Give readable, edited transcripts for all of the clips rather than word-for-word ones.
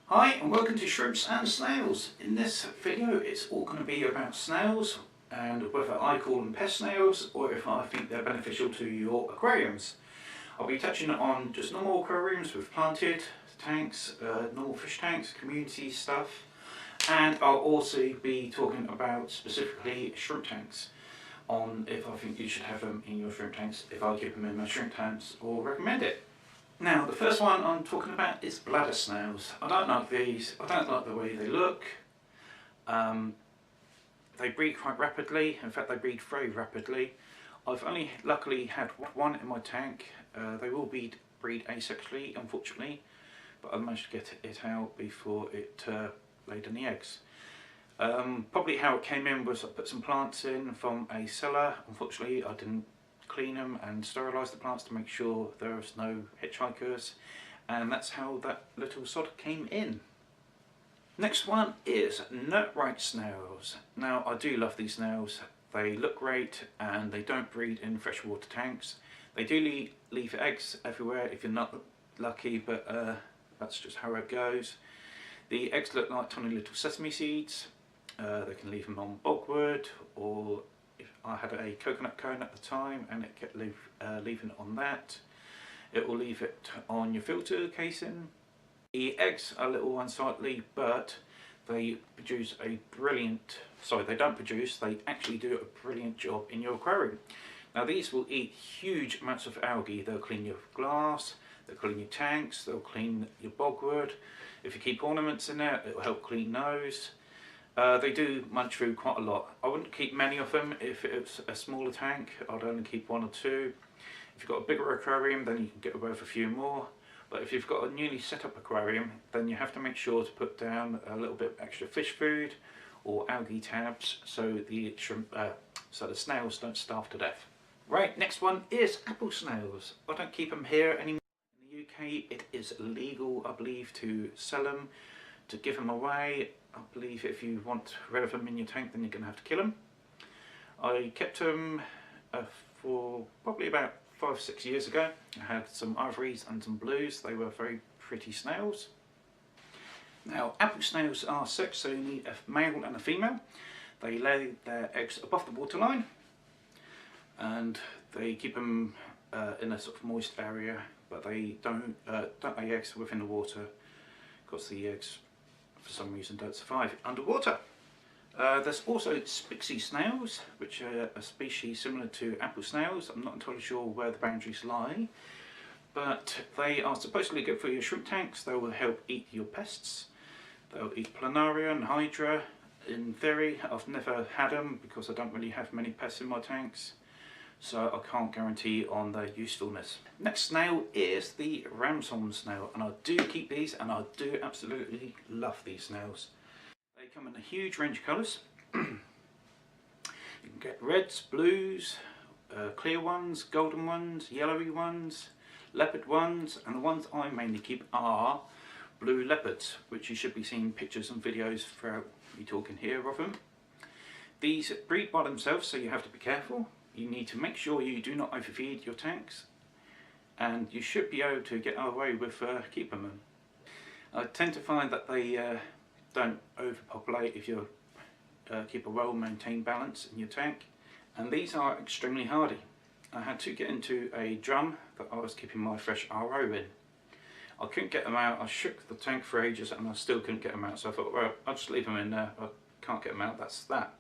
Hi and welcome to Shrimps and Snails. In this video it's all going to be about snails and whether I call them pest snails or if I think they're beneficial to your aquariums. I'll be touching on just normal aquariums with planted tanks, normal fish tanks, community stuff, and I'll also be talking about specifically shrimp tanks, on if I think you should have them in your shrimp tanks, if I keep them in my shrimp tanks or recommend it. Now, the first one I'm talking about is bladder snails. I don't like these. I don't like the way they look. They breed quite rapidly. In fact, they breed very rapidly. I've only luckily had one in my tank. They will breed asexually, unfortunately, but I managed to get it out before it laid any eggs. Probably how it came in was I put some plants in from a cellar. Unfortunately, I didn't clean them and sterilise the plants to make sure there was no hitchhikers, and that's how that little sod came in. Next one is Nerite snails. Now, I do love these snails. They look great and they don't breed in freshwater tanks. They do leave eggs everywhere if you're not lucky, but that's just how it goes. The eggs look like tiny little sesame seeds. They can leave them on bogwood, or if I had a coconut cone at the time and it kept leaving it on that. It will leave it on your filter casing. The eggs are a little unsightly, but they produce a brilliant, they actually do a brilliant job in your aquarium. Now, these will eat huge amounts of algae. They'll clean your glass, they'll clean your tanks, they'll clean your bogwood. If you keep ornaments in there, it will help clean those. They do munch through quite a lot. I wouldn't keep many of them if it's a smaller tank. I'd only keep one or two. If you've got a bigger aquarium, then you can get away with a few more. But if you've got a newly set up aquarium, then you have to make sure to put down a little bit of extra fish food or algae tabs so the snails don't starve to death. Right, next one is apple snails. I don't keep them here anymore. In the UK, it is illegal, I believe, to sell them, to give them away. I believe if you want rid of them in your tank, then you're going to have to kill them. I kept them for probably about 5 or 6 years ago. I had some ivories and some blues. They were very pretty snails. Now, apple snails are sexed, so you need a male and a female. They lay their eggs above the waterline, and they keep them in a sort of moist area, but they don't lay eggs within the water, because the eggs for some reason don't survive underwater. There's also spixie snails, which are a species similar to apple snails. I'm not entirely sure where the boundaries lie, but they are supposedly good for your shrimp tanks. They will help eat your pests. They'll eat planaria and hydra. In theory, I've never had them because I don't really have many pests in my tanks, so I can't guarantee on their usefulness. Next snail is the Ramshorn snail, and I do keep these and I do absolutely love these snails. They come in a huge range of colours. You can get reds, blues, clear ones, golden ones, yellowy ones, leopard ones, and the ones I mainly keep are blue leopards, which you should be seeing pictures and videos throughout me talking here of them. These breed by themselves, so you have to be careful. You need to make sure you do not overfeed your tanks, and you should be able to get away with keeping them. I tend to find that they don't overpopulate if you keep a well-maintained balance in your tank, and these are extremely hardy. I had to get into a drum that I was keeping my fresh RO in. I couldn't get them out. I shook the tank for ages and I still couldn't get them out, so I thought, well, I'll just leave them in there. I can't get them out, that's that.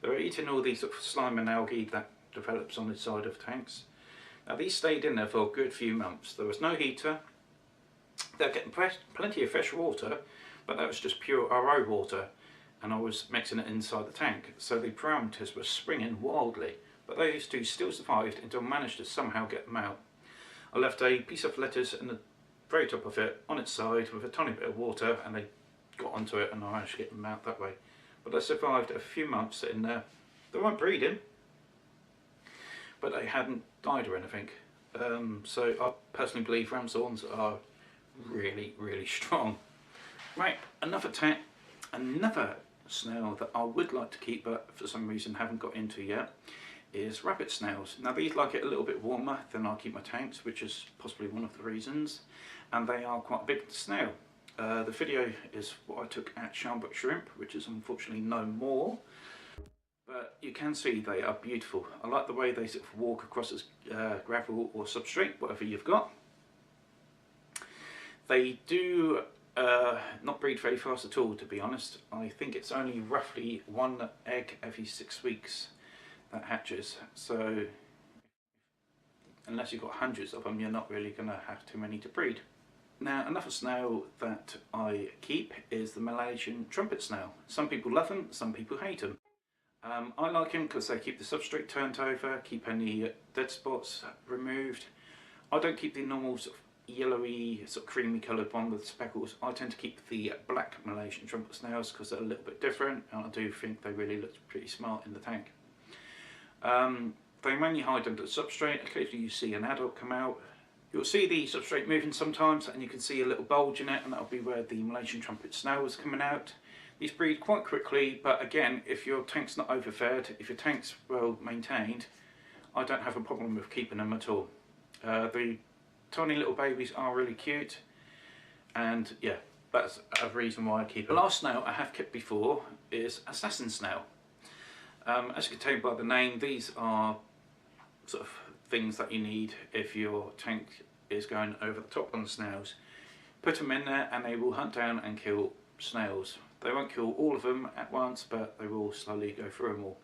They were eating all these sort of slime and algae that develops on the side of tanks. Now, these stayed in there for a good few months. There was no heater. They're getting plenty of fresh water, but that was just pure RO water, and I was mixing it inside the tank, so the parameters were springing wildly, but those two still survived until I managed to somehow get them out. I left a piece of lettuce in the very top of it on its side with a tiny bit of water, and they got onto it and I managed to get them out that way. But they survived a few months sitting there. They weren't breeding, but they hadn't died or anything. So I personally believe Ramshorns are really, really strong. Right, another snail that I would like to keep, but for some reason haven't got into yet, is rabbit snails. Now, these like it a little bit warmer than I keep my tanks, which is possibly one of the reasons, and they are quite a big snail. The video is what I took at Sharnbrook Shrimp, which is unfortunately no more. But you can see they are beautiful. I like the way they sort of walk across this gravel or substrate, whatever you've got. They do not breed very fast at all, to be honest. I think it's only roughly one egg every 6 weeks that hatches. So unless you've got hundreds of them, you're not really going to have too many to breed. Now, another snail that I keep is the Malaysian trumpet snail. Some people love them, some people hate them. I like them because they keep the substrate turned over, keep any dead spots removed. I don't keep the normal sort of yellowy, sort of creamy coloured one with speckles. I tend to keep the black Malaysian trumpet snails because they're a little bit different, and I do think they really look pretty smart in the tank. They mainly hide under the substrate. Occasionally you see an adult come out. You'll see the substrate moving sometimes, and you can see a little bulge in it, and that'll be where the Malaysian trumpet snail is coming out. These breed quite quickly, but again, if your tank's not overfed, if your tank's well maintained, I don't have a problem with keeping them at all. The tiny little babies are really cute, and yeah, that's a reason why I keep them. The last snail I have kept before is assassin snail. As you can tell by the name, these are sort of things that you need if your tank is going over the top on the snails. Put them in there and they will hunt down and kill snails. They won't kill all of them at once, but they will slowly go through them all.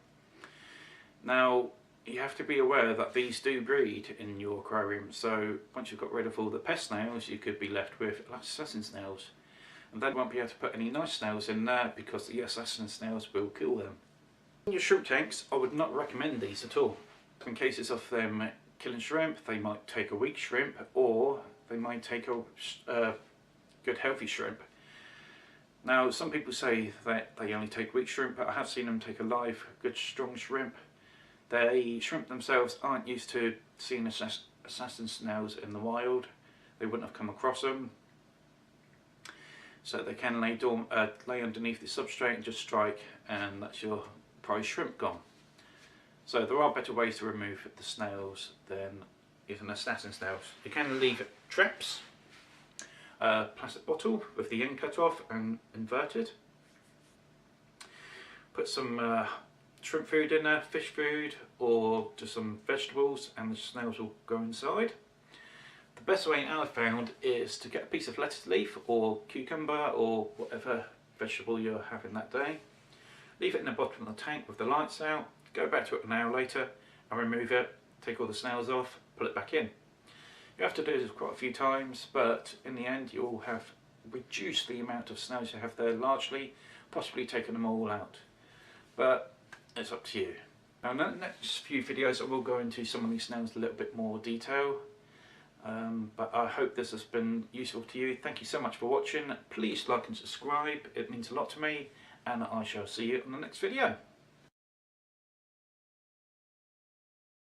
Now, you have to be aware that these do breed in your aquarium, so once you've got rid of all the pest snails, you could be left with assassin snails. And then you won't be able to put any nice snails in there because the assassin snails will kill them. In your shrimp tanks, I would not recommend these at all. In cases of them killing shrimp, they might take a weak shrimp, or they might take a good healthy shrimp. Now, some people say that they only take weak shrimp, but I have seen them take a live, good strong shrimp. They shrimp themselves aren't used to seeing assassin snails in the wild. They wouldn't have come across them. So they can lay underneath the substrate and just strike, and that's your prize shrimp gone. So there are better ways to remove the snails than using assassin snails. You can leave traps, a plastic bottle with the end cut off and inverted. Put some shrimp food in there, fish food, or just some vegetables, and the snails will go inside. The best way I've found is to get a piece of lettuce leaf or cucumber or whatever vegetable you're having that day. Leave it in the bottom of the tank with the lights out. Go back to it an hour later and remove it, take all the snails off, pull it back in. You have to do this quite a few times, but in the end you'll have reduced the amount of snails you have there largely, possibly taken them all out. But it's up to you. Now in the next few videos I will go into some of these snails in a little bit more detail, but I hope this has been useful to you. Thank you so much for watching. Please like and subscribe, it means a lot to me, and I shall see you on the next video.